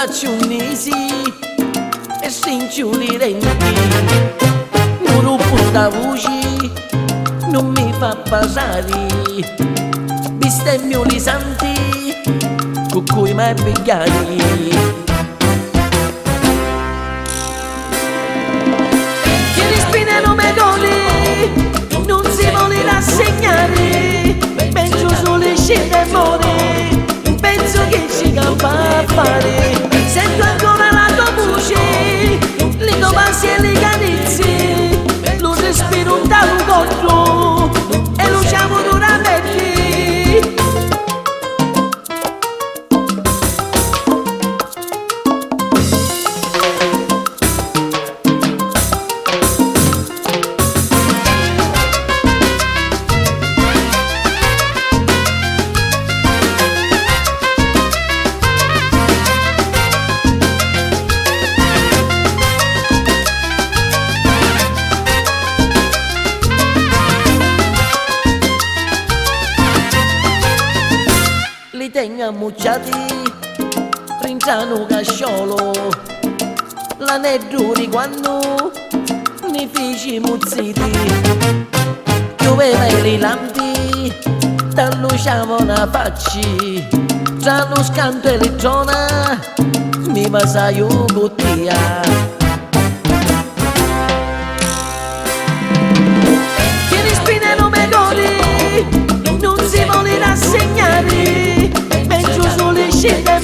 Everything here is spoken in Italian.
faccio un nisi e stringiuli i denti. Un rupo da voce non mi fa passare, bestemmioli santi con cui mai pigliati. Che le spine non mi doni, non si vuole rassegnare, penso solo e scende e muore, penso che ci campa a fare. Sento ancora la tua voce, le tue passi e le carezze, lo respiro un talo contro e lo siamo duramente. Li tengo ammucciati, trinciano casciolo, l'aneddo di quando ne feci muzziti. Pioveva e le lampi, t'alluciavo una facci, tra lo scanto e le zona mi passai un bottiglia. Che le spine non mi doni, non si vuole rassegnare, penso solo e scende